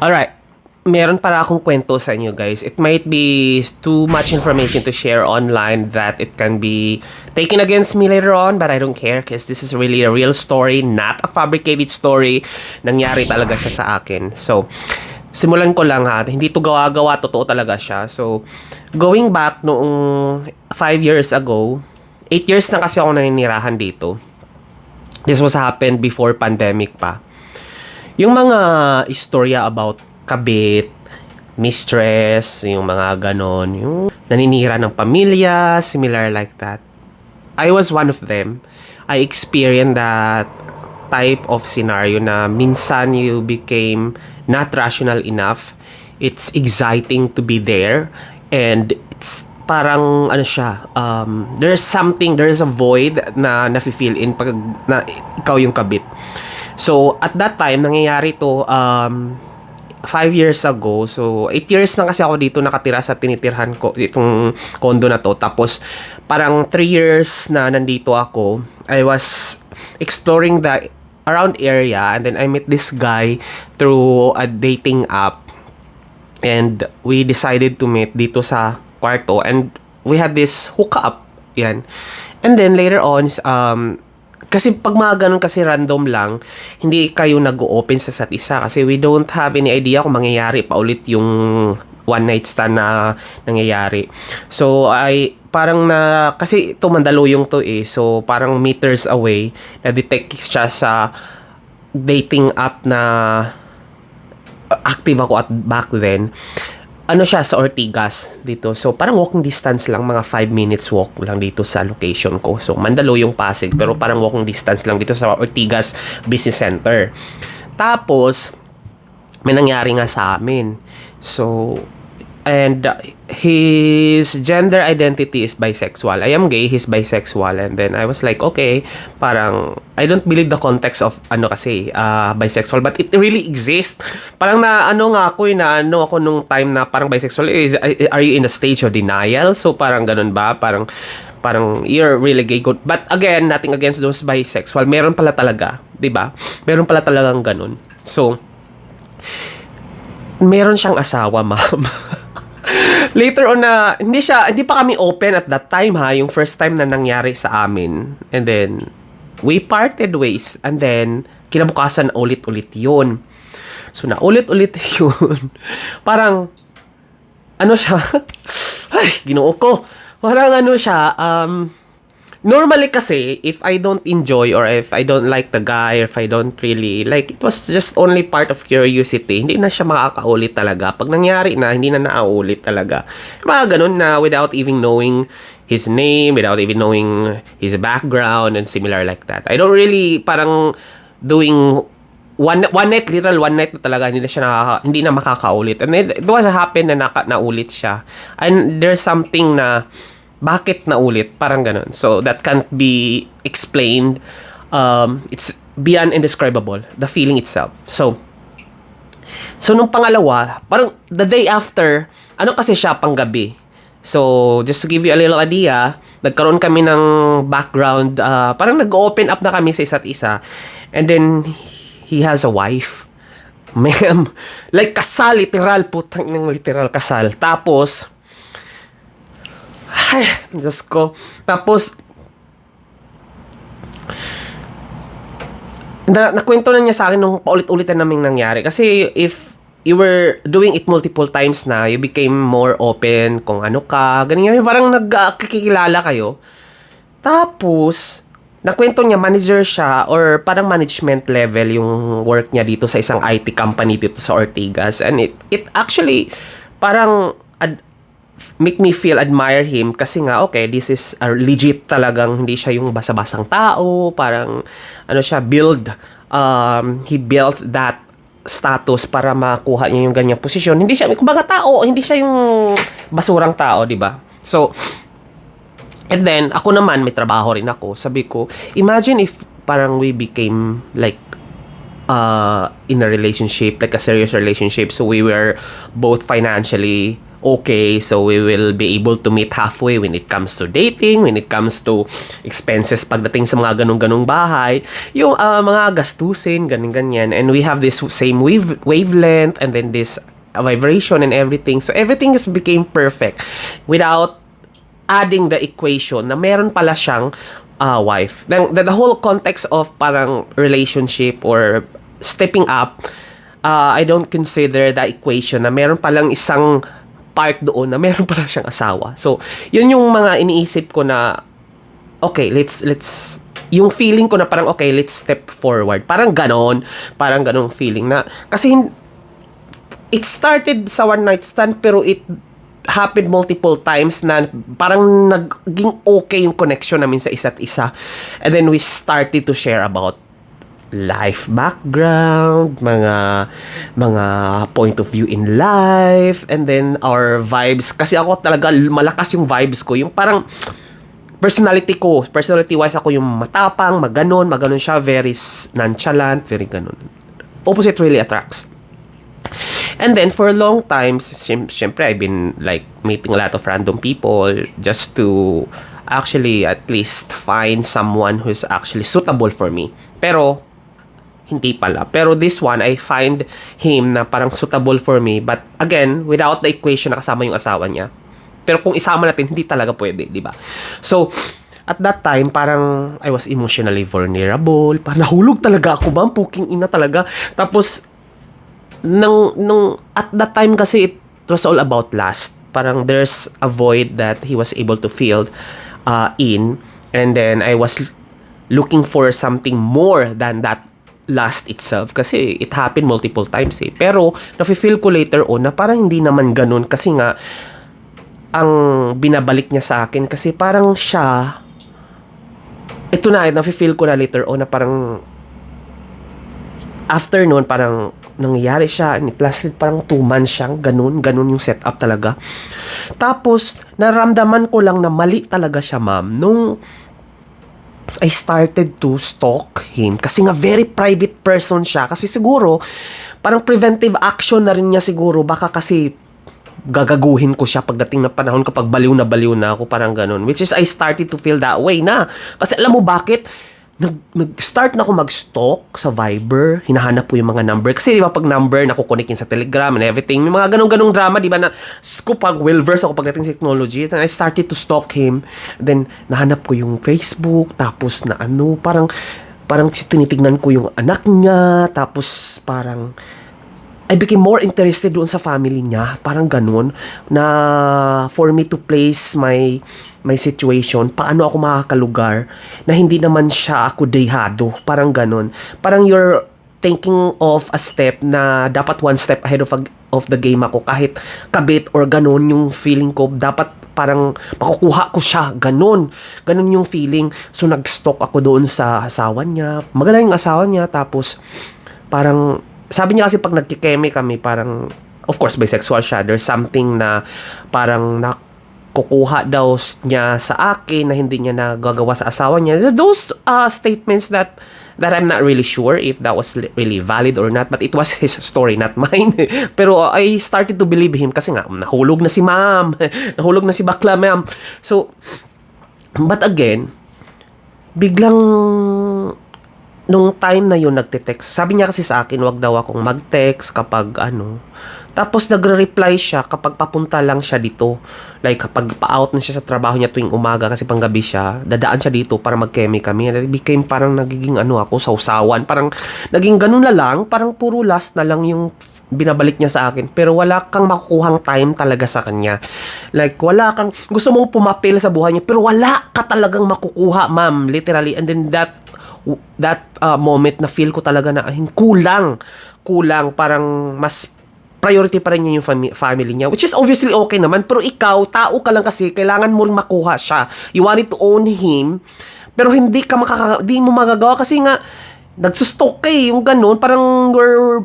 Alright, meron para akong kwento sa inyo guys. It might be too much information to share online that it can be taken against me later on, but I don't care because this is really a real story, not a fabricated story. Nangyari talaga siya sa akin. So, simulan ko lang ha. Hindi to gawa-gawa, totoo talaga siya. So, going back noong 5 years ago, 8 years na kasi ako naninirahan dito. This was happened before pandemic pa. Yung mga istorya about kabit, mistress, yung mga ganon, yung naninira ng pamilya, similar like that. I was one of them. I experienced that type of scenario na minsan you became not rational enough. It's exciting to be there and it's parang ano siya, there's a void na nafe-fill in pag na ikaw yung kabit. So, at that time, nangyayari to 5 years ago. So, 8 years na kasi ako dito nakatira sa tinitirhan ko, itong condo na to. Tapos, parang 3 years na nandito ako, I was exploring the around area and then I met this guy through a dating app. And we decided to meet dito sa kwarto and we had this hookup. Yan. And then, later on, kasi pag mga ganun kasi random lang, hindi kayo nag-open sa isa't isa kasi we don't have any idea kung mangyayari pa ulit yung one night stand na nangyayari. So, parang kasi ito Mandaluyong to so parang meters away, na-detect siya sa dating app na active ako at back then. Ano siya, sa Ortigas dito. So, parang walking distance lang, mga 5 minutes walk lang dito sa location ko. So, Mandaluyong, Pasig, pero parang walking distance lang dito sa Ortigas Business Center. Tapos, may nangyari nga sa amin. So, and his gender identity is bisexual. I am gay, he's bisexual. And then I was like, okay, parang I don't believe the context of bisexual, but it really exists. Parang na ako nung time na parang bisexual are you in a stage of denial? So parang ganun ba? Parang you're really gay. Good. But again, nothing against those bisexual. Meron pala talaga, 'di ba? Meron pala talagang ganun. So meron siyang asawa, ma'am. Later on na, hindi pa kami open at that time ha, yung first time na nangyari sa amin. And then, we parted ways. And then, kinabukasan ulit-ulit yun. So, ulit-ulit yun. Parang, ano siya? Ay, ginoo ko. Parang ano siya, normally kasi, if I don't enjoy or if I don't like the guy or if I don't really like, it was just only part of curiosity. Hindi na siya makakaulit talaga. Pag nangyari na, hindi na naaulit talaga. Mga ganun na without even knowing his name, without even knowing his background and similar like that. I don't really parang doing one night na talaga, hindi na makakaulit. And it was happen na naulit siya. And there's something na bakit naulit? Parang ganun. So, that can't be explained. It's beyond indescribable. The feeling itself. So, nung pangalawa, parang the day after, ano kasi siya, panggabi. So, just to give you a little idea, nagkaroon kami ng background, parang nag-open up na kami sa isa't isa. And then, he has a wife. Ma'am, like kasal, literal, putang ng literal kasal. Tapos, ay, Diyos ko. Tapos, nakwento na niya sa akin nung paulit-ulitan naming nangyari. Kasi if you were doing it multiple times na, you became more open kung ano ka, ganyan. Parang nagkikilala kayo. Tapos, nakwento niya, manager siya or parang management level yung work niya dito sa isang IT company dito sa Ortigas. And it actually, parang make me feel admire him kasi nga okay, this is a legit talagang, hindi siya yung basa-basang tao, parang ano siya, he built that status para makuha niya yung ganyang posisyon. Hindi siya kumbaga tao, hindi siya yung basurang tao, di ba? So, and then ako naman may trabaho rin ako. Sabi ko, imagine if parang we became like in a relationship, like a serious relationship, so we were both financially okay, so we will be able to meet halfway when it comes to dating, when it comes to expenses pagdating sa mga ganong-ganong bahay, yung mga gastusin, ganyan-ganyan. And we have this same wavelength and then this vibration and everything. So everything just became perfect without adding the equation na meron pala siyang wife. The whole context of parang relationship or stepping up, I don't consider the equation na meron palang isang part doon na meron pala siyang asawa. So, yun yung mga iniisip ko na, okay, let's yung feeling ko na parang, okay, let's step forward. Parang ganong feeling na, kasi it started sa one night stand, pero it happened multiple times na parang naging okay yung connection namin sa isa't isa. And then we started to share about life background, mga point of view in life, and then our vibes. Kasi ako talaga, malakas yung vibes ko. Yung parang personality-wise ako yung matapang, maganon siya, very nonchalant, very ganon. Opposite really attracts. And then, for a long time, syempre, I've been like meeting a lot of random people just to actually at least find someone who's actually suitable for me. Pero, hindi pala. Pero this one, I find him na parang suitable for me. But again, without the equation na kasama yung asawa niya. Pero kung isama natin, hindi talaga pwede, di ba? So, at that time, parang I was emotionally vulnerable. Parang nahulog talaga ako, ma'am. Puking ina talaga. Tapos, at that time kasi, it was all about lust. Parang there's a void that he was able to fill in. And then, I was looking for something more than that lust itself kasi it happened multiple times pero nafe-feel ko later on na parang hindi naman ganun kasi nga ang binabalik niya sa akin kasi parang siya ito na nafe-feel ko na later on na parang after noon parang nangyayari siya and it lasted parang 2 months siyang ganun yung setup talaga. Tapos naramdaman ko lang na mali talaga siya, ma'am, nung I started to stalk him kasi nga very private person siya kasi siguro parang preventive action na rin niya siguro baka kasi gagaguhin ko siya pagdating na panahon kapag baliw na ako parang ganun, which is I started to feel that way na kasi alam mo bakit nag-start na ako mag-stalk sa Viber, hinahanap ko yung mga number. Kasi di ba pag number, nakukonekin sa Telegram and everything. May mga ganong drama, di ba na, pag well-versed ako pagdating sa technology, and I started to stalk him. Then, nahanap ko yung Facebook, tapos na parang tinitignan ko yung anak niya, tapos parang, I became more interested doon sa family niya. Parang ganun. Na for me to place my situation, paano ako makakalugar na hindi naman siya ako dehado. Parang ganun. Parang you're thinking of a step na dapat one step ahead of the game ako. Kahit kabit or ganun yung feeling ko. Dapat parang makukuha ko siya. Ganun yung feeling. So nag-stalk ako doon sa asawa niya. Magaling yung asawa niya. Tapos parang sabi niya kasi pag nagkikeme kami, parang, of course, bisexual siya. There's something na parang nakukuha daw niya sa akin na hindi niya nagagawa sa asawa niya. Those statements that I'm not really sure if that was really valid or not. But it was his story, not mine. Pero I started to believe him kasi nga, nahulog na si ma'am. Nahulog na si bakla, ma'am. So, but again, biglang nung time na yun nagte-text, sabi niya kasi sa akin, wag daw akong mag-text kapag Tapos nagre-reply siya kapag papunta lang siya dito. Like kapag pa-out na siya sa trabaho niya tuwing umaga kasi panggabi siya, dadaan siya dito para mag-keme kami. And it became parang nagiging ako, sausawan. Parang naging ganun na lang, parang puro last na lang yung binabalik niya sa akin. Pero wala kang makukuhang time talaga sa kanya. Like wala kang, gusto mong pumapil sa buhay niya, pero wala ka talagang makukuha, ma'am. Literally. And then that moment na feel ko talaga na kulang, parang mas priority pa rin niya yung family niya, which is obviously okay naman, pero ikaw, tao ka lang kasi, kailangan mo rin makuha siya. You wanted to own him, pero hindi mo magagawa kasi nga nagsustok yung ganun, parang we're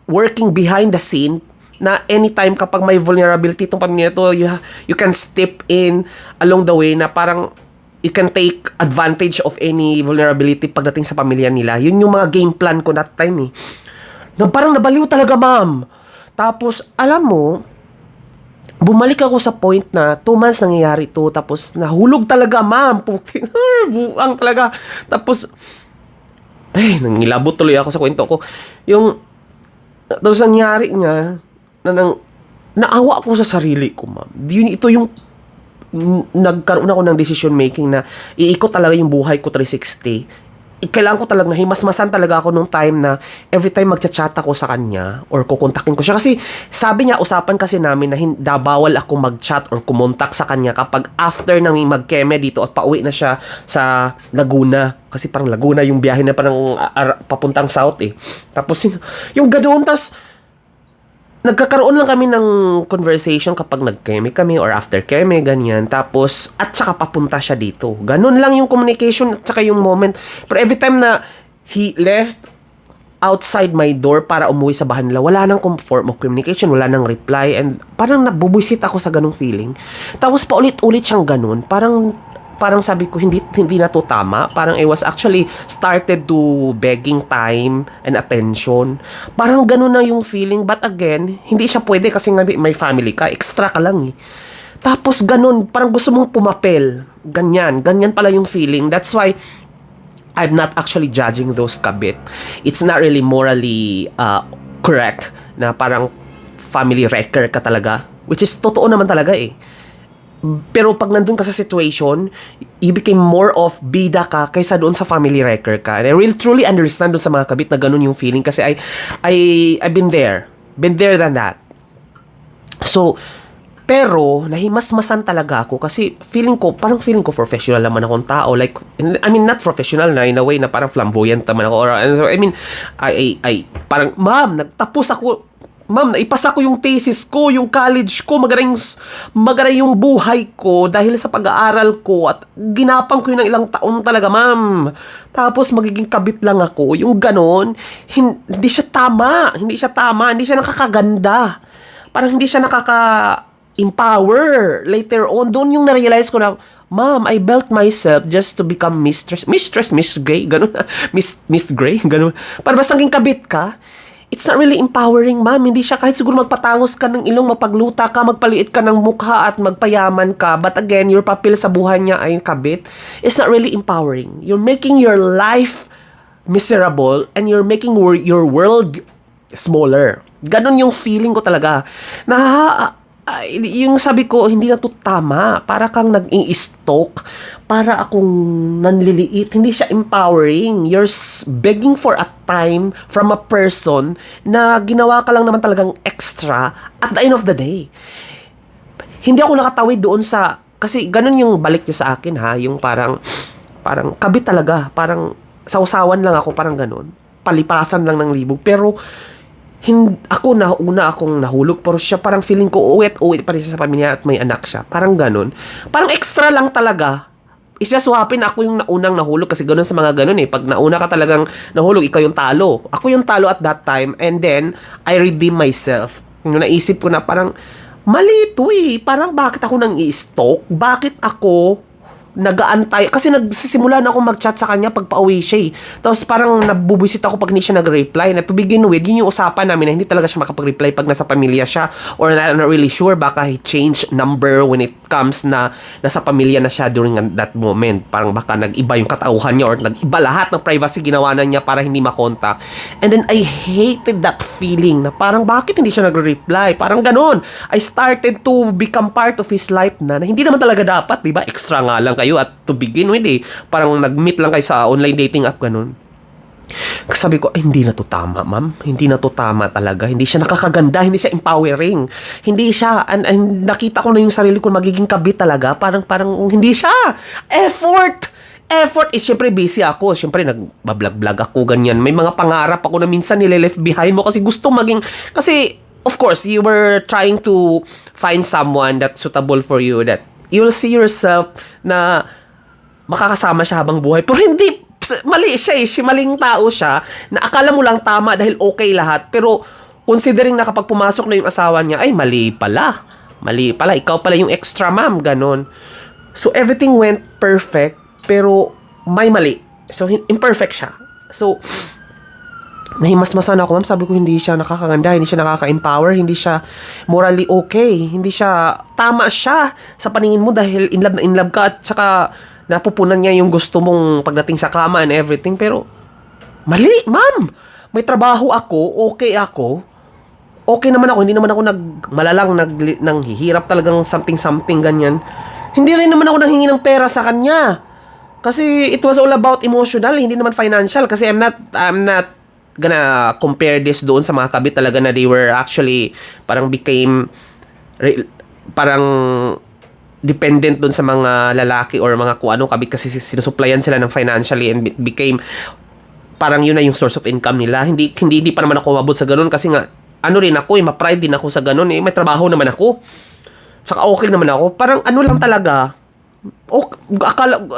working behind the scene na anytime kapag may vulnerability itong pamilya to, you can step in along the way na parang you can take advantage of any vulnerability pagdating sa pamilya nila. Yun yung mga game plan ko that time Na parang nabaliw talaga, ma'am. Tapos, alam mo, bumalik ako sa point na 2 months nangyayari to, tapos nahulog talaga, ma'am. Puking, buang talaga. Tapos, ay, nangilabot tuloy ako sa kwento ko. Tapos nangyari niya, naawa ako sa sarili ko, ma'am. Ito yung nagkaroon ako ng decision making na iikot talaga yung buhay ko 360. Kailangan ko talaga, himasmasan talaga ako nung time na every time magchat-chat ako sa kanya or kukontakin ko siya. Kasi sabi niya, usapan kasi namin na bawal ako mag-chat or kumontak sa kanya kapag after nang mag-keme dito at pauwi na siya sa Laguna. Kasi parang Laguna yung biyahe na parang papuntang south eh. Tapos yung ganoon, tas nagkakaroon lang kami ng conversation kapag nag-keme kami or after keme, ganyan. Tapos, at saka papunta siya dito. Ganun lang yung communication at saka yung moment. Pero every time na he left outside my door para umuwi sa bahay nila, wala nang form of communication, wala nang reply, and parang nabubuisit ako sa ganung feeling. Tapos paulit-ulit siyang ganun. Parang sabi ko, hindi na to tama. Parang I was actually started to begging time and attention. Parang ganun na yung feeling. But again, hindi siya pwede kasi nga may family ka. Extra ka lang eh. Tapos ganun, parang gusto mong pumapel. Ganyan pala yung feeling. That's why I'm not actually judging those kabit. It's not really morally correct na parang family wrecker ka talaga. Which is totoo naman talaga eh. Pero pag nandun ka sa situation, you became more of bida ka kaysa doon sa family wrecker ka. And I really truly understand doon sa mga kabit na ganun yung feeling kasi I've been there. Been there than that. So, pero nahimasmasan talaga ako kasi feeling ko professional naman akong tao. Like, I mean, not professional na in a way na parang flamboyant naman ako. Or, I mean, parang, ma'am, nagtapos ako. Ma'am, naipasa ko yung thesis ko, yung college ko, magaling yung buhay ko dahil sa pag-aaral ko at ginapang ko yun ng ilang taon talaga, ma'am. Tapos magiging kabit lang ako. Yung ganon, hindi siya tama, hindi siya nakakaganda. Parang hindi siya nakaka-empower. Later on, doon yung na-realize ko na, ma'am, I built myself just to become Miss Gray, ganon. Miss Gray, ganon. Para basta naging kabit ka, it's not really empowering, ma'am. Hindi siya, kahit siguro magpatangos ka ng ilong, mapagluta ka, magpaliit ka ng mukha at magpayaman ka. But again, your papel sa buhay niya ay kabit. It's not really empowering. You're making your life miserable and you're making your world smaller. Ganon yung feeling ko talaga. Yung sabi ko, hindi na to tama. Para kang nag-i-stalk. Para akong nanliliit. Hindi siya empowering. You're begging for a time from a person na ginawa ka lang naman talagang extra at the end of the day. Hindi ako nakatawid doon sa, kasi ganun yung balik niya sa akin ha. Yung parang kabit talaga. Parang sausawan lang ako. Parang ganun. Palipasan lang ng libog. Pero una akong nahulog, pero siya parang feeling ko uwit pa rin siya sa pamilya at may anak siya. Parang ganun. Parang extra lang talaga. Isaswapin ako yung naunang nahulog kasi ganun sa mga ganun eh. Pag nauna ka talagang nahulog, ikaw yung talo. Ako yung talo at that time and then I redeem myself. Yung naisip ko na parang mali ito eh. Parang bakit ako nang i-stalk? Bakit ako nag-aantay? Kasi nagsisimula na ako mag-chat sa kanya pag pauwi siya eh. Tapos parang nabubuisit ako pag hindi siya nag-reply. Na to begin with, yun yung usapan namin na hindi talaga siya makapag-reply pag nasa pamilya siya. Or I'm not really sure, baka he changed number when it comes na nasa pamilya na siya during that moment. Parang baka nag-iba yung katauhan niya or nag-iba lahat ng privacy ginawa na niya para hindi makontak. And then I hated that feeling na parang bakit hindi siya nag-reply? Parang ganun. I started to become part of his life na hindi naman talaga dapat, di ba? Extra nga lang kayo at to begin with eh. Parang nag-meet lang kayo sa online dating app, ganun. Sabi ko, hindi na to tama, ma'am. Hindi na to tama talaga. Hindi siya nakakaganda, hindi siya empowering. Hindi siya, and nakita ko na yung sarili ko magiging kabit talaga. Parang hindi siya. Effort is, syempre busy ako. Syempre nagbablog ako, ganyan. May mga pangarap ako na minsan nileleft behind mo kasi gusto maging, kasi of course, you were trying to find someone that's suitable for you, that you'll see yourself na makakasama siya habang buhay. Pero hindi, mali siya eh. Maling tao siya na akala mo lang tama dahil okay lahat. Pero considering na kapag pumasok na yung asawa niya, ay mali pala. Ikaw pala yung extra ma'am, ganon. So everything went perfect pero may mali. So imperfect siya. So nahimasmasan ako, ma'am. Sabi ko, hindi siya nakakaganda, hindi siya nakaka-empower, hindi siya morally okay, hindi siya, tama siya sa paningin mo dahil in love ka at saka napupunan niya yung gusto mong pagdating sa kama and everything. Pero, mali, ma'am. May trabaho ako, okay ako. Okay naman ako, hindi naman ako nang hihirap talagang something ganyan. Hindi rin naman ako nanghingi ng pera sa kanya. Kasi it was all about emotional, hindi naman financial. Kasi I'm not gonna compare this doon sa mga kabit talaga na they were actually parang parang dependent doon sa mga lalaki or mga kung anong kabit kasi sinusuplayan sila ng financially and became parang yun na yung source of income nila. Hindi pa naman ako mabot sa ganun kasi nga ano rin ako ma-pride din ako sa ganun may trabaho naman ako. Saka okay naman ako. Parang ano lang talaga.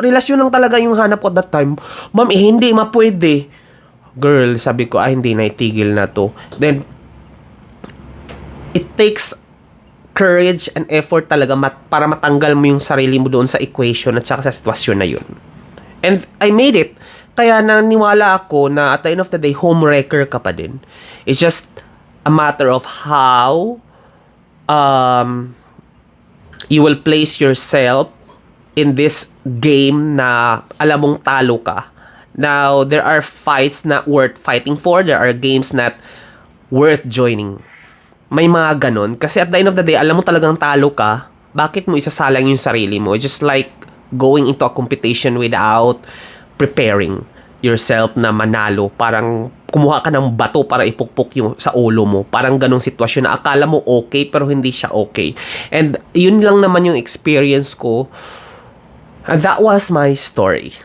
Relasyon lang talaga yung hanap ko at that time. Ma'am, hindi mapwede. Girl, sabi ko, hindi na itigil na to. Then, it takes courage and effort talaga para matanggal mo yung sarili mo doon sa equation at saka sa sitwasyon na yun. And I made it. Kaya naniwala ako na at the end of the day, homewrecker ka pa din. It's just a matter of how you will place yourself in this game na alam mong talo ka. Now, there are fights not worth fighting for. There are games not worth joining. May mga ganon. Kasi at the end of the day, alam mo talagang talo ka. Bakit mo isasalang yung sarili mo? It's just like going into a competition without preparing yourself na manalo. Parang kumuha ka ng bato para ipukpok yung sa ulo mo. Parang ganong sitwasyon na akala mo okay pero hindi siya okay. And yun lang naman yung experience ko. And that was my story.